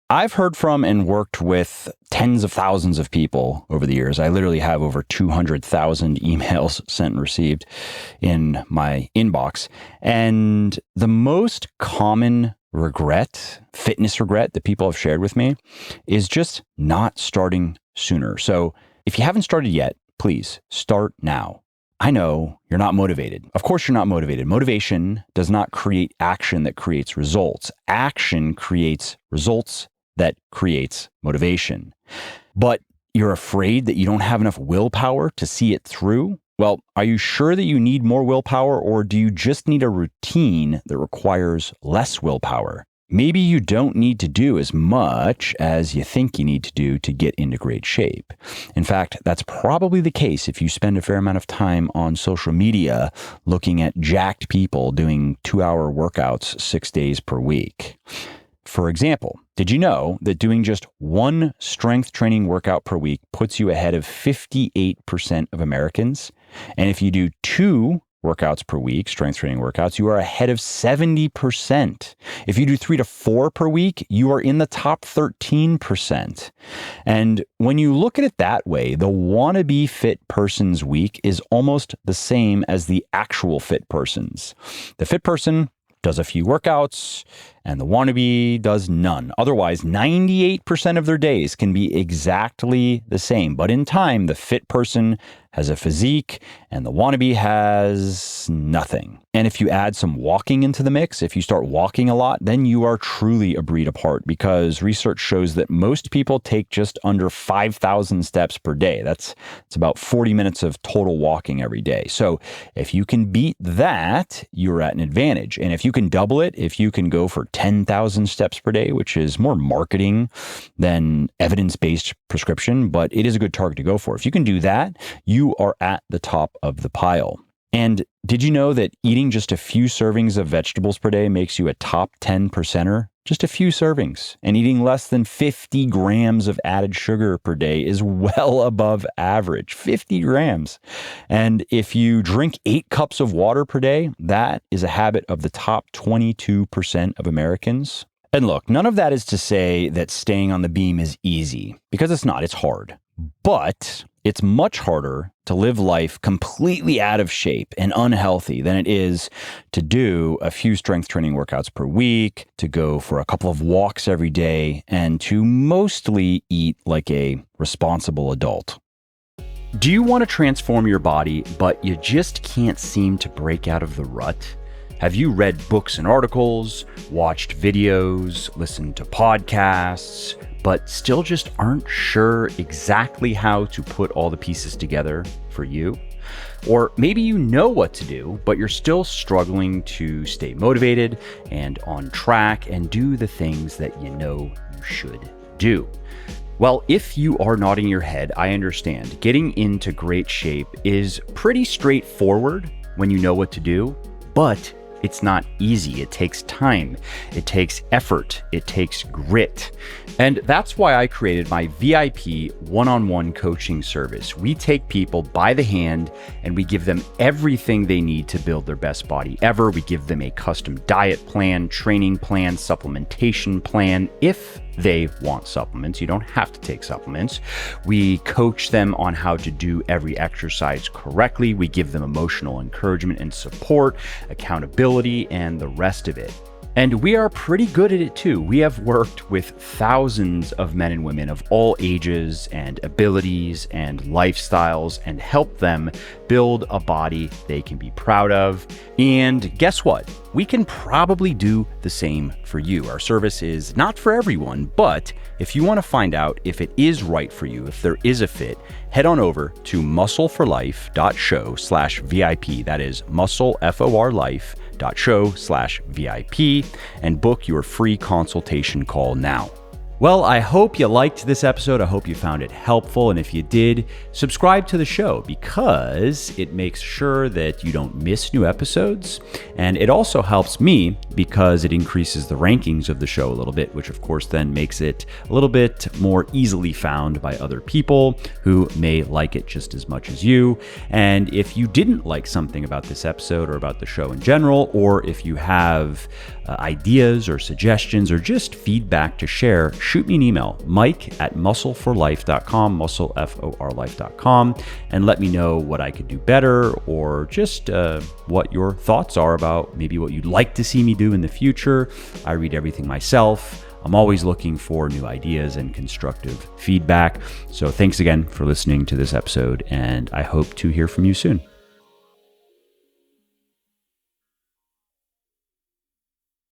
I've heard from and worked with tens of thousands of people over the years. I literally have over 200,000 emails sent and received in my inbox. And the most common regret, fitness regret that people have shared with me is just not starting sooner. So if you haven't started yet, please start now. I know you're not motivated. Of course, you're not motivated. Motivation does not create action that creates results. Action creates results that creates motivation. But you're afraid that you don't have enough willpower to see it through? Well, are you sure that you need more willpower, or do you just need a routine that requires less willpower? Maybe you don't need to do as much as you think you need to do to get into great shape. In fact, that's probably the case if you spend a fair amount of time on social media looking at jacked people doing 2-hour workouts 6 days per week. For example, did you know that doing just one strength training workout per week puts you ahead of 58% of Americans? And if you do 2 workouts per week, strength training workouts, you are ahead of 70%. If you do 3 to 4 per week, you are in the top 13%. And when you look at it that way, the wannabe fit person's week is almost the same as the actual fit person's. The fit person does a few workouts, and the wannabe does none. Otherwise, 98% of their days can be exactly the same. But in time, the fit person has a physique, and the wannabe has nothing. And if you add some walking into the mix, if you start walking a lot, then you are truly a breed apart, because research shows that most people take just under 5,000 steps per day. It's about 40 minutes of total walking every day. So if you can beat that, you're at an advantage. And if you can double it, if you can go for 10,000 steps per day, which is more marketing than evidence-based prescription, but it is a good target to go for. If you can do that, you are at the top of the pile. And did you know that eating just a few servings of vegetables per day makes you a top 10%er? Just a few servings. And eating less than 50 grams of added sugar per day is well above average. 50 grams. And if you drink 8 cups of water per day, that is a habit of the top 22% of Americans. And look, none of that is to say that staying on the beam is easy, because it's not. It's hard. But it's much harder to live life completely out of shape and unhealthy than it is to do a few strength training workouts per week, to go for a couple of walks every day, and to mostly eat like a responsible adult. Do you want to transform your body, but you just can't seem to break out of the rut? Have you read books and articles, watched videos, listened to podcasts, but still just aren't sure exactly how to put all the pieces together for you? Or maybe you know what to do, but you're still struggling to stay motivated and on track and do the things that you know you should do. Well, if you are nodding your head, I understand. Getting into great shape is pretty straightforward when you know what to do, but it's not easy. It takes time. It takes effort. It takes grit. And that's why I created my VIP one-on-one coaching service. We take people by the hand and we give them everything they need to build their best body ever. We give them a custom diet plan, training plan, supplementation plan. If they want supplements, you don't have to take supplements. We coach them on how to do every exercise correctly. We give them emotional encouragement and support, accountability, and the rest of it. And we are pretty good at it too. We have worked with thousands of men and women of all ages and abilities and lifestyles and helped them build a body they can be proud of. And guess what? We can probably do the same for you. Our service is not for everyone, but if you want to find out if it is right for you, if there is a fit, head on over to muscleforlife.show/VIP. That is muscleforlife.show/VIP and book your free consultation call now. Well, I hope you liked this episode. I hope you found it helpful. And if you did, subscribe to the show because it makes sure that you don't miss new episodes. And it also helps me because it increases the rankings of the show a little bit, which of course then makes it a little bit more easily found by other people who may like it just as much as you. And if you didn't like something about this episode or about the show in general, or if you have ideas or suggestions or just feedback to share shoot me an email, mike@muscleforlife.com, muscleforlife.com, and let me know what I could do better, or just what your thoughts are about maybe what you'd like to see me do in the future. I read everything myself. I'm always looking for new ideas and constructive feedback. So thanks again for listening to this episode, and I hope to hear from you soon.